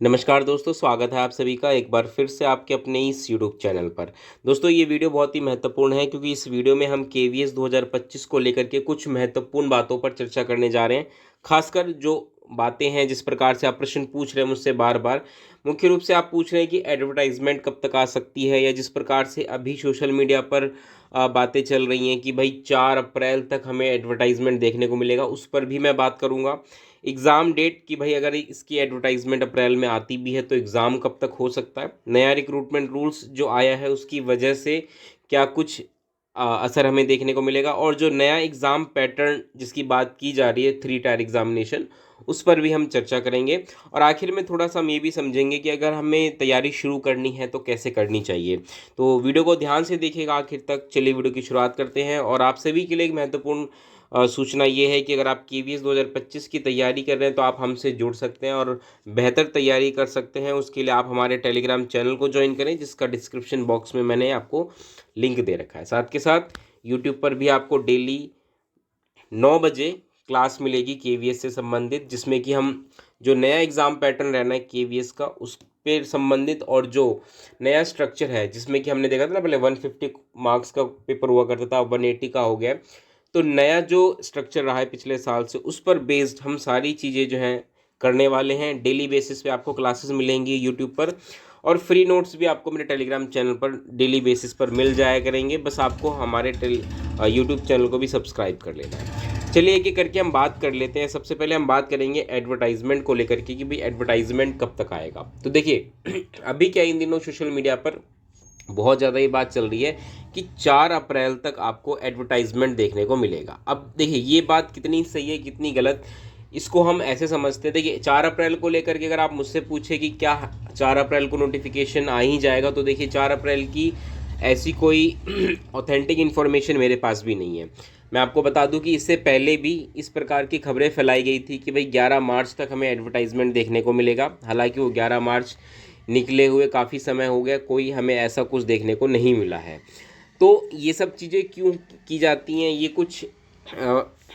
नमस्कार दोस्तों, स्वागत है आप सभी का एक बार फिर से आपके अपने इस यूट्यूब चैनल पर। दोस्तों, ये वीडियो बहुत ही महत्वपूर्ण है क्योंकि इस वीडियो में हम केवीएस 2025 को लेकर के कुछ महत्वपूर्ण बातों पर चर्चा करने जा रहे हैं। खासकर जो बातें हैं, जिस प्रकार से आप प्रश्न पूछ रहे हैं मुझसे बार बार, मुख्य रूप से आप पूछ रहे हैं कि एडवर्टाइजमेंट कब तक आ सकती है, या जिस प्रकार से अभी सोशल मीडिया पर बातें चल रही हैं कि भाई 4 अप्रैल तक हमें एडवर्टाइजमेंट देखने को मिलेगा, उस पर भी मैं बात करूंगा। एग्ज़ाम डेट की भाई, अगर इसकी एडवर्टाइजमेंट अप्रैल में आती भी है तो एग्ज़ाम कब तक हो सकता है, नया रिक्रूटमेंट रूल्स जो आया है उसकी वजह से क्या कुछ असर हमें देखने को मिलेगा, और जो नया एग्ज़ाम पैटर्न जिसकी बात की जा रही है 3 टायर एग्जामिनेशन, उस पर भी हम चर्चा करेंगे। और आखिर में थोड़ा सा हम ये भी समझेंगे कि अगर हमें तैयारी शुरू करनी है तो कैसे करनी चाहिए। तो वीडियो को ध्यान से देखिएगा आखिर तक। चलिए वीडियो की शुरुआत करते हैं। और आप सभी के लिए एक महत्वपूर्ण सूचना ये है कि अगर आप केवीएस 2025 की तैयारी कर रहे हैं तो आप हमसे जुड़ सकते हैं और बेहतर तैयारी कर सकते हैं। उसके लिए आप हमारे टेलीग्राम चैनल को ज्वाइन करें, जिसका डिस्क्रिप्शन बॉक्स में मैंने आपको लिंक दे रखा है। साथ के साथ यूट्यूब पर भी आपको डेली 9 बजे क्लास मिलेगी केवीएस से संबंधित, जिसमें कि हम जो नया एग्ज़ाम पैटर्न रहना है केवीएस का, उस पे संबंधित, और जो नया स्ट्रक्चर है जिसमें कि हमने देखा था ना, पहले 150 मार्क्स का पेपर हुआ करता था, 180 का हो गया है। तो नया जो स्ट्रक्चर रहा है पिछले साल से, उस पर बेस्ड हम सारी चीज़ें जो हैं करने वाले हैं। डेली बेसिस पे आपको क्लासेस मिलेंगी यूट्यूब पर, और फ्री नोट्स भी आपको मेरे टेलीग्राम चैनल पर डेली बेसिस पर मिल जाया करेंगे। बस आपको हमारे यूट्यूब चैनल को भी सब्सक्राइब कर लेना है। चलिए एक एक करके हम बात कर लेते हैं। सबसे पहले हम बात करेंगे एडवर्टाइजमेंट को लेकर के कि भाई एडवर्टाइजमेंट कब तक आएगा। तो देखिए अभी क्या इन दिनों सोशल मीडिया पर बहुत ज़्यादा ये बात चल रही है कि 4 अप्रैल तक आपको एडवर्टाइजमेंट देखने को मिलेगा। अब देखिए ये बात कितनी सही है कितनी गलत, इसको हम ऐसे समझते हैं। देखिए 4 अप्रैल को लेकर के अगर आप मुझसे पूछे कि क्या 4 अप्रैल को नोटिफिकेशन आ ही जाएगा, तो देखिए 4 अप्रैल की ऐसी कोई ऑथेंटिक इन्फॉर्मेशन मेरे पास भी नहीं है। मैं आपको बता दूं कि इससे पहले भी इस प्रकार की खबरें फैलाई गई थी कि भाई 11 मार्च तक हमें एडवर्टाइजमेंट देखने को मिलेगा। हालांकि वो 11 मार्च निकले हुए काफ़ी समय हो गया, कोई हमें ऐसा कुछ देखने को नहीं मिला है। तो ये सब चीज़ें क्यों की जाती हैं, ये कुछ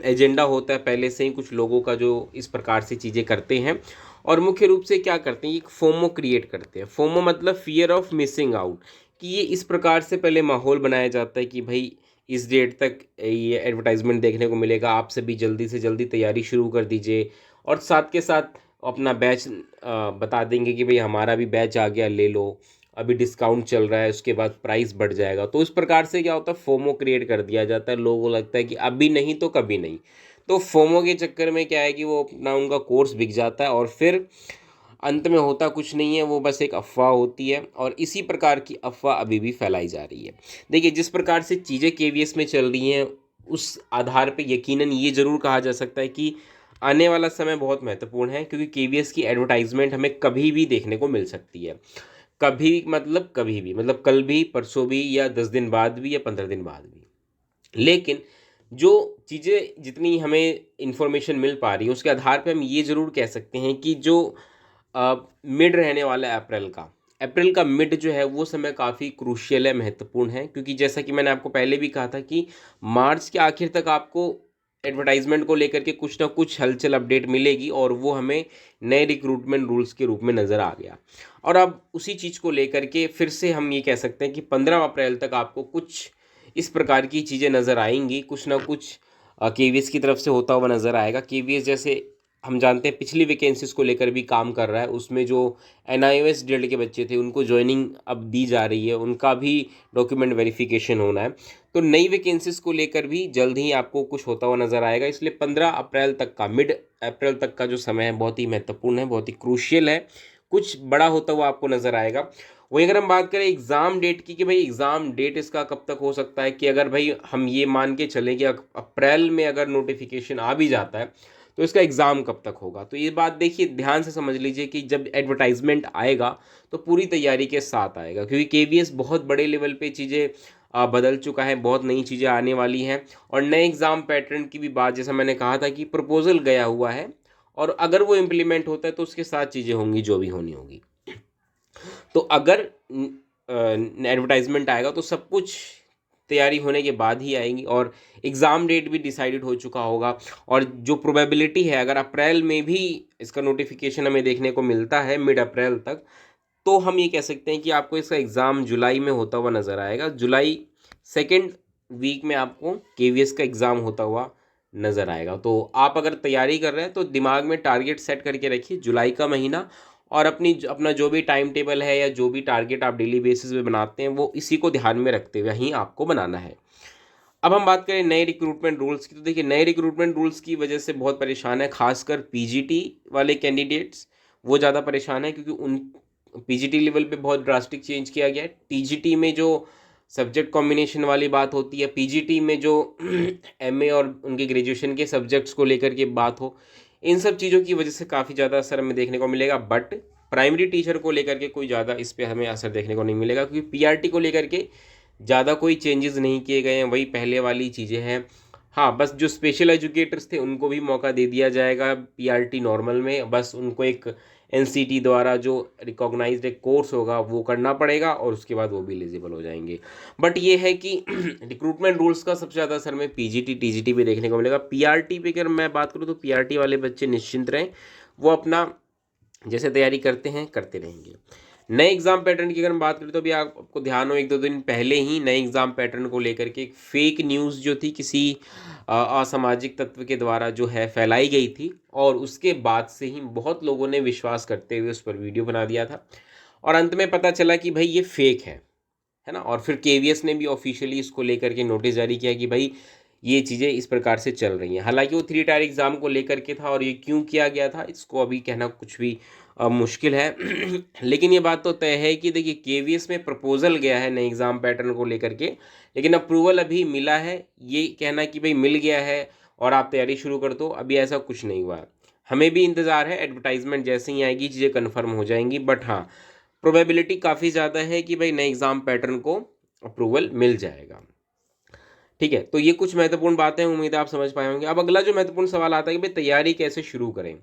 एजेंडा होता है पहले से ही कुछ लोगों का, जो इस प्रकार से चीज़ें करते हैं। और मुख्य रूप से क्या करते हैं, ये फोमो क्रिएट करते हैं। फोमो मतलब फियर ऑफ मिसिंग आउट, कि ये इस प्रकार से पहले माहौल बनाया जाता है कि भाई इस डेट तक ये एडवर्टाइजमेंट देखने को मिलेगा, आप सभी जल्दी से जल्दी तैयारी शुरू कर दीजिए। और साथ के साथ अपना बैच बता देंगे कि भाई हमारा भी बैच आ गया, ले लो, अभी डिस्काउंट चल रहा है, उसके बाद प्राइस बढ़ जाएगा। तो इस प्रकार से क्या होता है, फोमो क्रिएट कर दिया जाता है। लोगों को लगता है कि अभी नहीं तो कभी नहीं। तो फोमो के चक्कर में क्या है कि वो अपना उनका कोर्स बिक जाता है, और फिर अंत में होता कुछ नहीं है, वो बस एक अफ़वाह होती है। और इसी प्रकार की अफ़वाह अभी भी फैलाई जा रही है। देखिए जिस प्रकार से चीज़ें केवीएस में चल रही हैं, उस आधार पे यकीनन ये ज़रूर कहा जा सकता है कि आने वाला समय बहुत महत्वपूर्ण है, क्योंकि केवीएस की एडवर्टाइजमेंट हमें कभी भी देखने को मिल सकती है। कभी मतलब कभी भी, मतलब कल भी, परसों भी, या 10 दिन बाद भी, या 15 दिन बाद भी। लेकिन जो चीज़ें जितनी हमें इन्फॉर्मेशन मिल पा रही है, उसके आधार पे हम ये ज़रूर कह सकते हैं कि जो मिड रहने वाला है अप्रैल का मिड जो है, वो समय काफ़ी क्रूशियल है, महत्वपूर्ण है। क्योंकि जैसा कि मैंने आपको पहले भी कहा था कि मार्च के आखिर तक आपको एडवर्टाइजमेंट को लेकर के कुछ ना कुछ हलचल अपडेट मिलेगी, और वो हमें नए रिक्रूटमेंट रूल्स के रूप में नज़र आ गया। और अब उसी चीज़ को लेकर के फिर से हम ये कह सकते हैं कि 15 अप्रैल तक आपको कुछ इस प्रकार की चीज़ें नज़र आएंगी, कुछ ना कुछ केवीएस की तरफ से होता हुआ नज़र आएगा। केवीएस जैसे हम जानते हैं पिछली वैकेंसीज़ को लेकर भी काम कर रहा है, उसमें जो एनआईओएस ड्रिल्ड के बच्चे थे उनको ज्वाइनिंग अब दी जा रही है, उनका भी डॉक्यूमेंट वेरिफिकेशन होना है। तो नई वैकेंसीज़ को लेकर भी जल्द ही आपको कुछ होता हुआ नज़र आएगा। इसलिए 15 अप्रैल तक का, मिड अप्रैल तक का जो समय है, बहुत ही महत्वपूर्ण है, बहुत ही क्रूशियल है। कुछ बड़ा होता हुआ आपको नज़र आएगा। वहीं अगर हम बात करें एग्ज़ाम डेट की, कि भाई एग्ज़ाम डेट इसका कब तक हो सकता है, कि अगर भाई हम ये मान के चलें कि अप्रैल में अगर नोटिफिकेशन आ भी जाता है, तो इसका एग्ज़ाम कब तक होगा। तो ये बात देखिए ध्यान से समझ लीजिए कि जब एडवर्टाइजमेंट आएगा तो पूरी तैयारी के साथ आएगा, क्योंकि केवीएस बहुत बड़े लेवल पे चीज़ें बदल चुका है, बहुत नई चीज़ें आने वाली हैं। और नए एग्ज़ाम पैटर्न की भी बात, जैसा मैंने कहा था कि प्रपोजल गया हुआ है, और अगर वो इम्प्लीमेंट होता है तो उसके साथ चीज़ें होंगी जो भी होनी होगी। तो अगर एडवर्टाइजमेंट आएगा तो सब कुछ तैयारी होने के बाद ही आएंगी, और एग्ज़ाम डेट भी डिसाइडेड हो चुका होगा। और जो प्रोबेबिलिटी है, अगर अप्रैल में भी इसका नोटिफिकेशन हमें देखने को मिलता है मिड अप्रैल तक, तो हम ये कह सकते हैं कि आपको इसका एग्ज़ाम जुलाई में होता हुआ नज़र आएगा। जुलाई सेकेंड वीक में आपको केवीएस का एग्ज़ाम होता हुआ नज़र आएगा। तो आप अगर तैयारी कर रहे हैं तो दिमाग में टारगेट सेट करके रखिए जुलाई का महीना, और अपना जो भी टाइम टेबल है या जो भी टारगेट आप डेली बेसिस पे बनाते हैं वो इसी को ध्यान में रखते हुए ही आपको बनाना है। अब हम बात करें नए रिक्रूटमेंट रूल्स की, तो देखिए नए रिक्रूटमेंट रूल्स की वजह से बहुत परेशान है, खासकर पीजीटी वाले कैंडिडेट्स वो ज़्यादा परेशान है, क्योंकि उन पीजीटी लेवल पे बहुत ड्रास्टिक चेंज किया गया है। टीजीटी में जो सब्जेक्ट कॉम्बिनेशन वाली बात होती है, पीजीटी में जो एमए और उनके ग्रेजुएशन के सब्जेक्ट्स को लेकर के बात हो, इन सब चीज़ों की वजह से काफ़ी ज़्यादा असर हमें देखने को मिलेगा। बट प्राइमरी टीचर को लेकर के कोई ज़्यादा इस पर हमें असर देखने को नहीं मिलेगा, क्योंकि पीआरटी को लेकर के ज़्यादा कोई चेंजेस नहीं किए गए हैं, वही पहले वाली चीज़ें हैं। हाँ, बस जो स्पेशल एजुकेटर्स थे उनको भी मौका दे दिया जाएगा पीआरटी नॉर्मल में, बस उनको एक एनसीटी द्वारा जो रिकॉग्नाइज्ड एक कोर्स होगा वो करना पड़ेगा, और उसके बाद वो भी एलिजिबल हो जाएंगे। बट ये है कि रिक्रूटमेंट रूल्स का सबसे ज़्यादा असर में पीजीटी टीजीटी पे देखने को मिलेगा। पीआरटी पे अगर मैं बात करूँ तो पीआरटी वाले बच्चे निश्चिंत रहें, वो अपना जैसे तैयारी करते हैं करते रहेंगे। नए एग्ज़ाम पैटर्न की अगर हम बात करें तो अभी आपको ध्यान हो, एक दो दिन पहले ही नए एग्ज़ाम पैटर्न को लेकर के एक फेक न्यूज़ जो थी किसी असामाजिक तत्व के द्वारा जो है फैलाई गई थी, और उसके बाद से ही बहुत लोगों ने विश्वास करते हुए उस पर वीडियो बना दिया था, और अंत में पता चला कि भाई ये फेक है ना। और फिर केवीएस ने भी ऑफिशियली इसको लेकर के नोटिस जारी किया कि भाई ये चीज़ें इस प्रकार से चल रही हैं। हालांकि वो 3 टायर एग्ज़ाम को लेकर के था, और ये क्यों किया गया था इसको अभी कहना कुछ भी मुश्किल है। लेकिन ये बात तो तय है कि देखिए केवीएस में प्रपोजल गया है नए एग्ज़ाम पैटर्न को लेकर के, लेकिन अप्रूवल अभी मिला है। ये कहना कि भाई मिल गया है और आप तैयारी शुरू कर दो, अभी ऐसा कुछ नहीं हुआ है। हमें भी इंतज़ार है, एडवर्टाइजमेंट जैसे ही आएगी चीज़ें कन्फर्म हो जाएंगी। बट हाँ, प्रोबेबिलिटी काफ़ी ज़्यादा है कि भाई नए एग्ज़ाम पैटर्न को अप्रूवल मिल जाएगा। ठीक है, तो ये कुछ महत्वपूर्ण बातें, उम्मीद है आप समझ पाए होंगे। अब अगला जो महत्वपूर्ण सवाल आता है कि भाई तैयारी कैसे शुरू करें,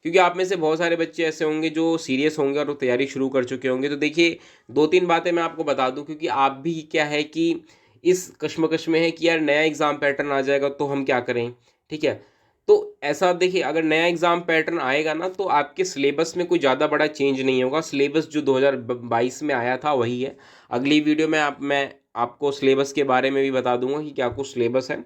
क्योंकि आप में से बहुत सारे बच्चे ऐसे होंगे जो सीरियस होंगे और वो तैयारी शुरू कर चुके होंगे। तो देखिए 2-3 बातें मैं आपको बता दूं, क्योंकि आप भी क्या है कि इस कश्मकश में है कि यार नया एग्ज़ाम पैटर्न आ जाएगा तो हम क्या करें। ठीक है, तो ऐसा देखिए, अगर नया एग्ज़ाम पैटर्न आएगा ना तो आपके सिलेबस में कोई ज़्यादा बड़ा चेंज नहीं होगा। सिलेबस जो 2022 में आया था वही है। अगली वीडियो में मैं आपको सिलेबस के बारे में भी बता दूंगा कि क्या कुछ सिलेबस है।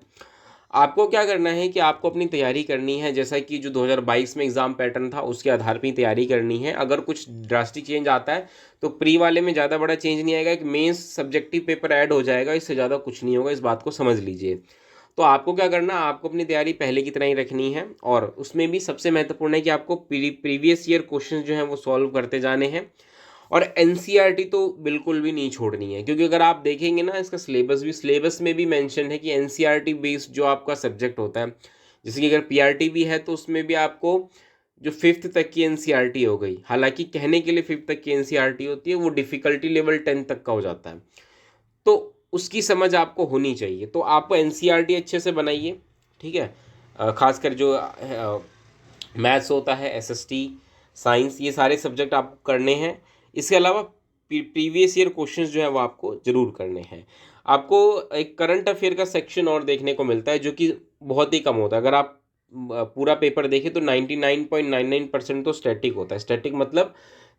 आपको क्या करना है कि आपको अपनी तैयारी करनी है, जैसा कि जो 2022 में एग्ज़ाम पैटर्न था उसके आधार पर ही तैयारी करनी है। अगर कुछ ड्रास्टिक चेंज आता है तो प्री वाले में ज़्यादा बड़ा चेंज नहीं आएगा, एक मेंस सब्जेक्टिव पेपर ऐड हो जाएगा, इससे ज़्यादा कुछ नहीं होगा, इस बात को समझ लीजिए। तो आपको क्या करना, आपको अपनी तैयारी पहले की तरह ही रखनी है, और उसमें भी सबसे महत्वपूर्ण है कि आपको प्रीवियस ईयर क्वेश्चन जो हैं वो सॉल्व करते जाने हैं। और एनसीईआरटी तो बिल्कुल भी नहीं छोड़नी है, क्योंकि अगर आप देखेंगे ना इसका सिलेबस में भी मेंशन है कि एनसीईआरटी बेस्ड जो आपका सब्जेक्ट होता है, जैसे कि अगर पीआरटी भी है तो उसमें भी आपको जो 5th तक की एनसीईआरटी हो गई, हालांकि कहने के लिए 5th तक की एनसीईआरटी होती है, वो डिफ़िकल्टी लेवल 10 तक का हो जाता है, तो उसकी समझ आपको होनी चाहिए। तो आप एनसीईआरटी अच्छे से बनाइए। ठीक है, खासकर जो मैथ्स होता है, एसएसटी, साइंस, ये सारे सब्जेक्ट आपको करने हैं। इसके अलावा प्रीवियस ईयर क्वेश्चंस जो है वो आपको ज़रूर करने हैं। आपको एक करंट अफेयर का सेक्शन और देखने को मिलता है जो कि बहुत ही कम होता है। अगर आप पूरा पेपर देखें तो 99.99% तो स्टैटिक होता है। स्टैटिक मतलब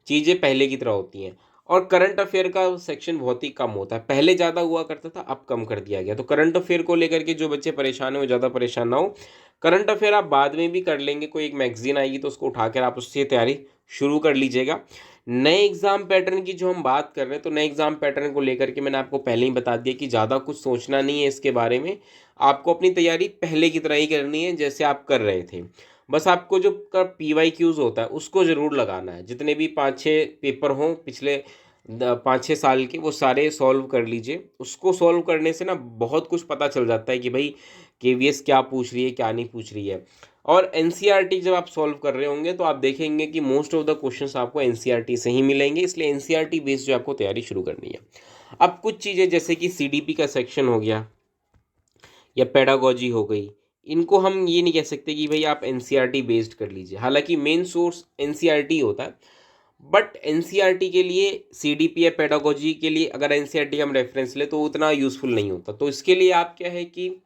चीज़ें पहले की तरह होती हैं, और करंट अफेयर का सेक्शन बहुत ही कम होता है। पहले ज़्यादा हुआ करता था, अब कम कर दिया गया। तो करंट अफेयर को लेकर के जो बच्चे परेशान हैं वो ज़्यादा परेशान ना हो। करंट अफेयर आप बाद में भी कर लेंगे, कोई एक मैगजीन आएगी तो उसको उठाकर आप उससे तैयारी शुरू कर लीजिएगा। नए एग्ज़ाम पैटर्न की जो हम बात कर रहे हैं, तो नए एग्ज़ाम पैटर्न को लेकर के मैंने आपको पहले ही बता दिया कि ज़्यादा कुछ सोचना नहीं है इसके बारे में। आपको अपनी तैयारी पहले की तरह ही करनी है जैसे आप कर रहे थे। बस आपको जो PYQs होता है उसको ज़रूर लगाना है। जितने भी 5-6 पेपर हों पिछले 5-6 साल के, वो सारे सॉल्व कर लीजिए। उसको सॉल्व करने से ना बहुत कुछ पता चल जाता है कि भाई केवीएस क्या पूछ रही है क्या नहीं पूछ रही है। और एनसीईआरटी जब आप सॉल्व कर रहे होंगे तो आप देखेंगे कि मोस्ट ऑफ द क्वेश्चंस आपको एनसीईआरटी से ही मिलेंगे, इसलिए एनसीईआरटी बेस्ड जो आपको तैयारी शुरू करनी है। अब कुछ चीज़ें जैसे कि सीडीपी का सेक्शन हो गया या पेडागोजी हो गई, इनको हम ये नहीं कह सकते कि भाई आप एनसीईआरटी बेस्ड कर लीजिए। हालांकि मेन सोर्स एनसीईआरटी होता है, बट एनसीईआरटी के लिए, सीडीपी या पेडागोजी के लिए अगर एनसीईआरटी हम रेफरेंस ले तो उतना यूज़फुल नहीं होता। तो इसके लिए आप क्या है कि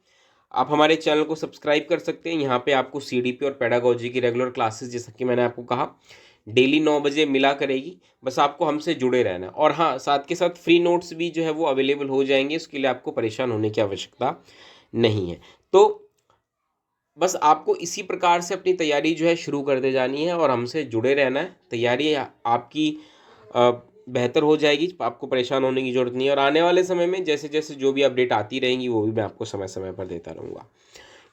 आप हमारे चैनल को सब्सक्राइब कर सकते हैं। यहाँ पे आपको सीडीपी और पेडागोजी की रेगुलर क्लासेस, जैसा कि मैंने आपको कहा, डेली 9 बजे मिला करेगी। बस आपको हमसे जुड़े रहना है। और हाँ, साथ के साथ फ्री नोट्स भी जो है वो अवेलेबल हो जाएंगे, उसके लिए आपको परेशान होने की आवश्यकता नहीं है। तो बस आपको इसी प्रकार से अपनी तैयारी जो है शुरू करते जानी है और हमसे जुड़े रहना है। तैयारी आपकी अ, बेहतर हो जाएगी, आपको परेशान होने की ज़रूरत नहीं है। और आने वाले समय में जैसे जैसे जो भी अपडेट आती रहेंगी वो भी मैं आपको समय समय पर देता रहूँगा।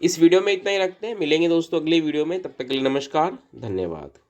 इस वीडियो में इतना ही रखते हैं, मिलेंगे दोस्तों अगली वीडियो में। तब तक के लिए नमस्कार, धन्यवाद।